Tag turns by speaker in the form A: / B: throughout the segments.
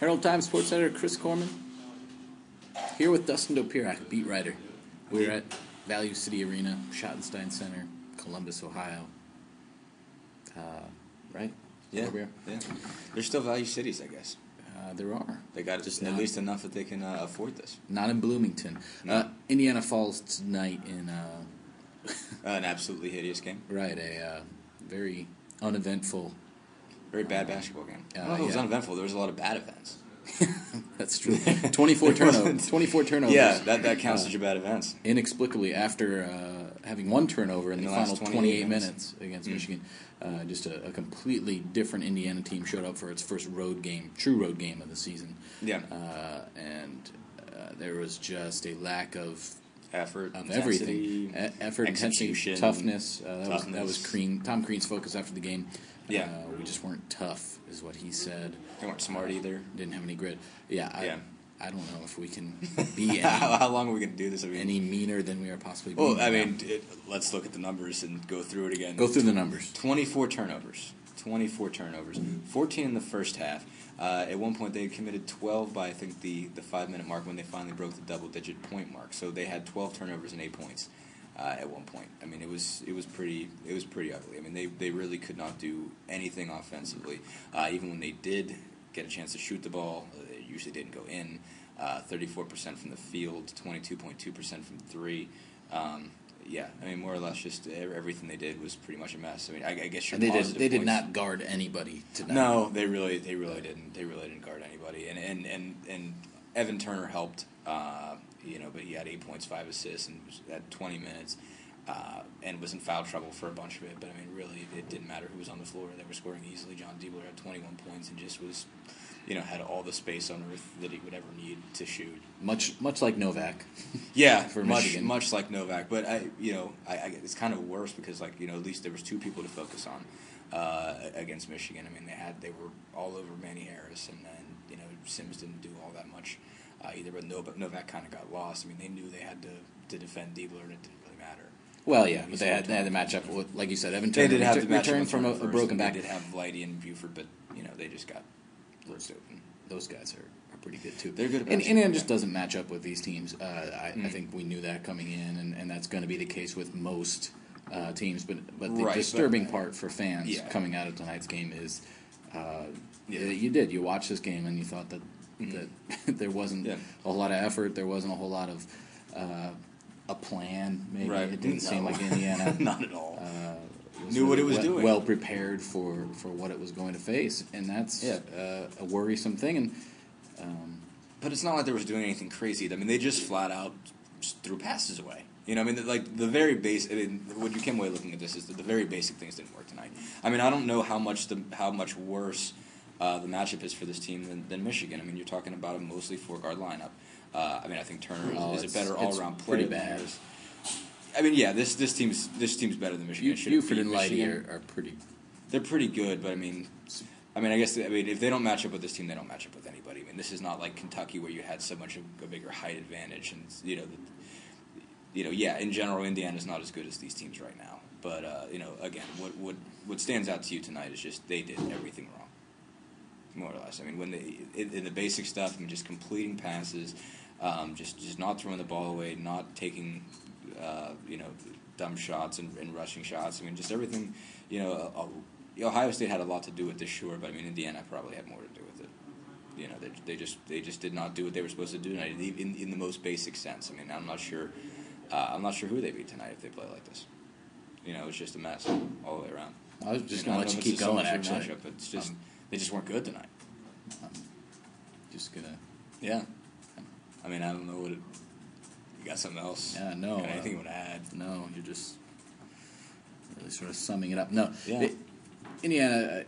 A: Herald-Times sports editor Chris Korman, here with Dustin Dopirak, beat writer. We're at Value City Arena, Schottenstein Center, Columbus, Ohio. Right?
B: Yeah. Yeah. There's still Value Cities, I guess.
A: There are.
B: They got just at least enough that they can afford this.
A: Not in Bloomington.
B: No.
A: Indiana falls tonight in
B: an absolutely hideous game.
A: Right, a very uneventful.
B: Very bad basketball game. I don't know if it was uneventful. There was a lot of bad events.
A: That's true. 24 turnovers. 24 turnovers.
B: Yeah, that counts as your bad events.
A: Inexplicably, after having one turnover in the final 28 minutes against Michigan, just a completely different Indiana team showed up for its first true road game of the season.
B: Yeah.
A: And there was just a lack of
B: effort,
A: of
B: intensity,
A: everything. Effort, intensity, toughness. That was Tom Crean's focus after the game.
B: Yeah.
A: We just weren't tough, is what he said.
B: They weren't smart either.
A: Didn't have any grit. Yeah. I don't know if we can be any,
B: how long are we going to do this?
A: Any meaner than we are possibly being.
B: Well, let's look at the numbers and go through it again.
A: Go through the numbers.
B: 24 turnovers. 14 in the first half. At one point, they had committed 12 by, I think, the 5-minute mark when they finally broke the double-digit point mark. So they had 12 turnovers and 8 points at one point. I mean, it was pretty ugly. I mean, they really could not do anything offensively. Even when they did get a chance to shoot the ball, it usually didn't go in. 34% from the field, 22.2% from three. Yeah, I mean, more or less, just everything they did was pretty much a mess. I mean, I guess
A: they did not guard anybody tonight.
B: No, they really didn't. They really didn't guard anybody. And Evan Turner helped, but he had 8 points, 5 assists, and had 20 minutes, and was in foul trouble for a bunch of it. But I mean, really, it didn't matter who was on the floor. They were scoring easily. John Diebler had 21 points and just was, had all the space on earth that he would ever need to shoot.
A: Much like Novak.
B: Yeah,
A: for
B: Michigan. Much like Novak. But it's kind of worse because at least there was two people to focus on against Michigan. I mean, they were all over Manny Harris, and then Sims didn't do all that much either. But Novak kind of got lost. I mean, they knew they had to defend Diebler, and it didn't really matter.
A: Well, yeah, but they had the matchup with, like you said, Evan Turner.
B: They did have the
A: return from a broken back.
B: They did have Lighty and Buford, but they just got burst open.
A: Those guys are pretty good too.
B: They're good.
A: And Indiana just doesn't match up with these teams. I think we knew that coming in, and that's going to be the case with most teams. But the disturbing part for fans coming out of tonight's game is you watched this game and you thought that there wasn't a whole lot of effort. There wasn't a whole lot of a plan. Maybe it didn't seem like Indiana
B: not at all knew what it was doing.
A: Well prepared for what it was going to face, and that's a worrisome thing. And
B: but it's not like they were doing anything crazy. I mean, they just flat out threw passes away. I mean, the very basic. I mean, what you came away looking at this is that the very basic things didn't work tonight. I mean, I don't know how much worse the matchup is for this team than Michigan. I mean, you're talking about a mostly 4-guard lineup. I mean, I think Turner is a better all-around player.
A: Pretty bad.
B: I mean, yeah, this team's better than Michigan.
A: Buford and Lighty are pretty.
B: They're pretty good, but I mean, I guess if they don't match up with this team, they don't match up with anybody. I mean, this is not like Kentucky where you had so much of a bigger height advantage, and in general, Indiana's not as good as these teams right now. But again, what stands out to you tonight is just they did everything wrong, more or less. I mean, when in the basic stuff, I mean, just completing passes, just not throwing the ball away, not taking dumb shots and rushing shots. I mean, just everything. Ohio State had a lot to do with this, sure, but I mean, Indiana probably had more to do with it. They just did not do what they were supposed to do tonight in the most basic sense. I mean, I'm not sure who they beat tonight if they play like this. It's just a mess all the way around.
A: I was just going to let you keep going, actually.
B: Matchup, but it's just they just weren't good tonight.
A: Just gonna.
B: Yeah. I mean, I don't know what it. You got something else?
A: Yeah, no.
B: Anything you want to add?
A: No, you're just really sort of summing it up. No.
B: Yeah.
A: Indiana,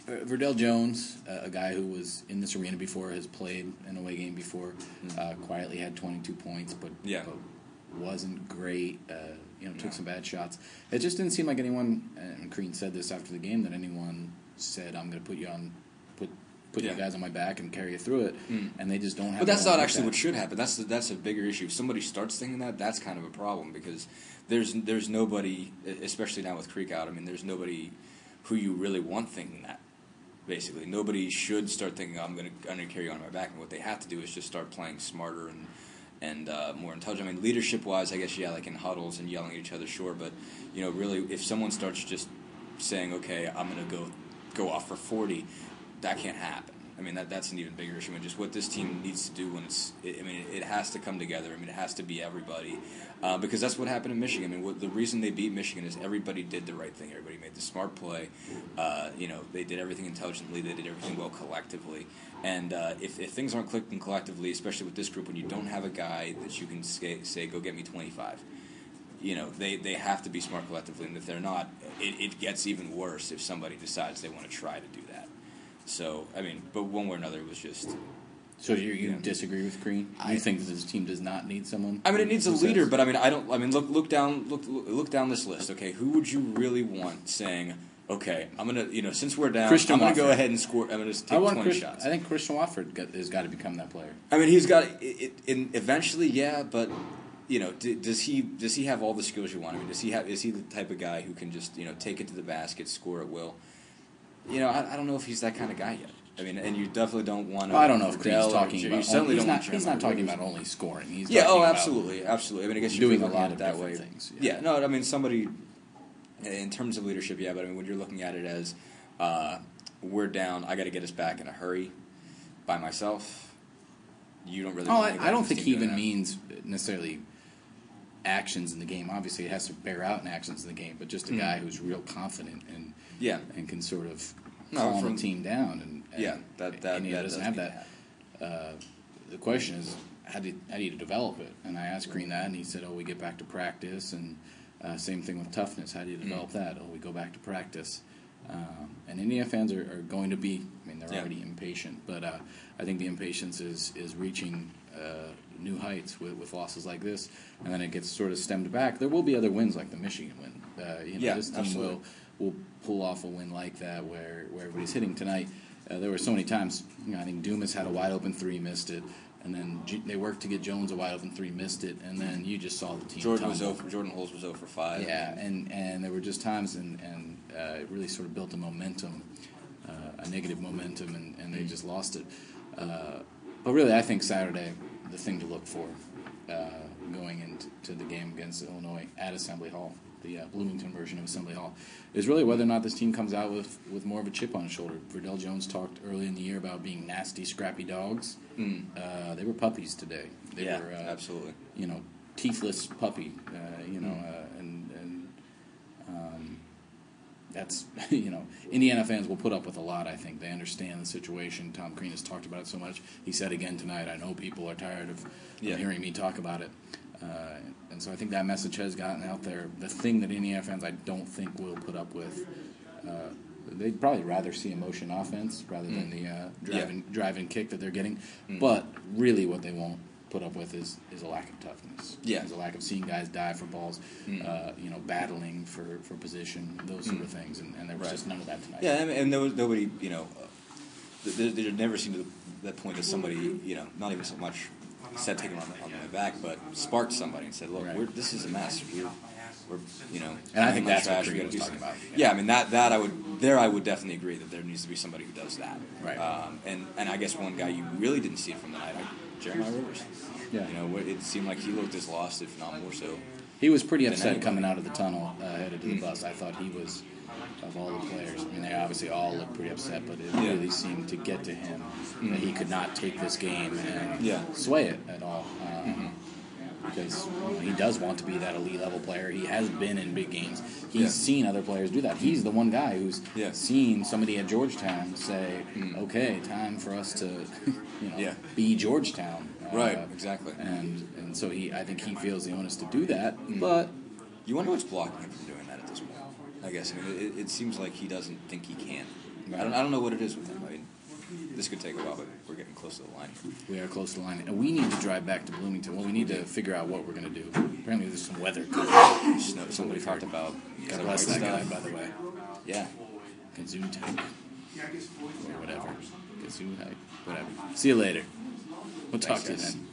A: Verdell Jones, a guy who was in this arena before, has played an away game before, quietly had 22 points, but wasn't great. Took some bad shots. It just didn't seem like anyone, and Crean said this after the game, that anyone said, I'm going to put you on, put you guys on my back and carry you through it, and they just don't have.
B: But that's not actually what should happen. That's a bigger issue. If somebody starts thinking that's kind of a problem because there's nobody, especially now with Creek out. I mean, there's nobody who you really want thinking that. Basically, nobody should start thinking I'm going to carry on my back. And what they have to do is just start playing smarter and more intelligent. I mean, leadership-wise, I guess, like in huddles and yelling at each other, sure. But, really, if someone starts just saying, okay, I'm going to go off for 40, that can't happen. I mean, that's an even bigger issue. I mean, just what this team needs to do when it has to come together. I mean, it has to be everybody. Because that's what happened in Michigan. I mean, the reason they beat Michigan is everybody did the right thing. Everybody made the smart play. They did everything intelligently. They did everything well collectively. And if things aren't clicking collectively, especially with this group, when you don't have a guy that you can say, go get me 25, they have to be smart collectively. And if they're not, it gets even worse if somebody decides they want to try to do that. So, I mean, but one way or another, it was just...
A: So you disagree with Green? You think that this team does not need someone?
B: I mean, it needs a leader, but I mean, I don't. I mean, look down this list. Okay, who would you really want saying, okay, I'm gonna, since we're down, I'm gonna go ahead and score. I'm gonna take 20 shots.
A: I think Christian Watford has got to become that player.
B: I mean, he's got it. Eventually, yeah, but does he have all the skills you want? I mean, is he the type of guy who can just take it to the basket, score at will? I don't know if he's that kind of guy yet. I mean, and you definitely don't want to...
A: Well, I don't know if Green's talking about... He's not talking about only scoring. He's talking
B: absolutely. I mean, I guess you're
A: doing a
B: looking
A: lot
B: at
A: of
B: it that
A: different
B: way.
A: Things.
B: Yeah, no, I mean, somebody... In terms of leadership, yeah, but I mean, when you're looking at it as, we're down, I got to get us back in a hurry by myself, you don't really...
A: I don't think he even means necessarily actions in the game. Obviously, it has to bear out in actions in the game, but just a guy who's real confident and can sort of calm the team down. And he doesn't have that. The question is, how do you develop it? And I asked Green that, and he said, we get back to practice, and same thing with toughness. How do you develop that? We go back to practice. And Indiana fans are going to be, I mean, they're already impatient, but I think the impatience is reaching new heights with losses like this, and then it gets sort of stemmed back. There will be other wins like the Michigan win. This team will pull off a win like that where everybody's hitting tonight. There were so many times, I think Dumas had a wide open three, missed it, and then they worked to get Jones a wide open three, missed it, and then you just saw the team.
B: Jordan Holes was 0 for 5.
A: Yeah, and there were just times, and it really sort of built a momentum, a negative momentum, and they just lost it. But really, I think Saturday, the thing to look for going into the game against Illinois at Assembly Hall, the Bloomington version of Assembly Hall, is really whether or not this team comes out with more of a chip on his shoulder. Verdell Jones talked early in the year about being nasty, scrappy dogs. They were puppies today. They were
B: absolutely.
A: Teethless puppy. That's Indiana fans will put up with a lot. I think they understand the situation. Tom Crean has talked about it so much. He said again tonight, I know people are tired of hearing me talk about it. And so I think that message has gotten out there. The thing that Indiana fans I don't think will put up with, they'd probably rather see a motion offense rather than the drive and kick that they're getting. But really what they won't put up with is a lack of toughness. Is a lack of seeing guys die for balls, battling for position, those sort of things. And there was just none of that tonight.
B: Yeah, and there was nobody, there never seemed to that point that somebody, not even so much said take him on my back, but sparked somebody and said, look, this is a mess. We're
A: and I think that's what Crean was talking about.
B: Yeah, I mean that I would definitely agree that there needs to be somebody who does that.
A: Right.
B: And I guess one guy you really didn't see it from tonight, Jeremiah Rivers.
A: Yeah.
B: It seemed like he looked as lost, if not more so.
A: He was pretty upset coming out of the tunnel, headed to the bus. I thought he was, of all the players, I mean, they obviously all looked pretty upset, but it really seemed to get to him that he could not take this game and sway it at all. Because he does want to be that elite level player. He has been in big games. He's seen other players do that. He's the one guy who's seen somebody at Georgetown say, "Okay, time for us to, be Georgetown."
B: Right, exactly.
A: And so I think he feels the onus to do that. But
B: you wonder what's blocking him from doing that at this point. I guess it seems like he doesn't think he can. Right. I don't know what it is with him. I mean, this could take a while, but we're getting close to the line.
A: We are close to the line. And we need to drive back to Bloomington. Well, we need to figure out what we're going to do. Apparently there's some weather.
B: Snow. Somebody talked about...
A: God bless that guy, by the way.
B: Yeah.
A: Gesundheit. Or whatever. Gesundheit. Whatever. See you later. We'll talk to you then.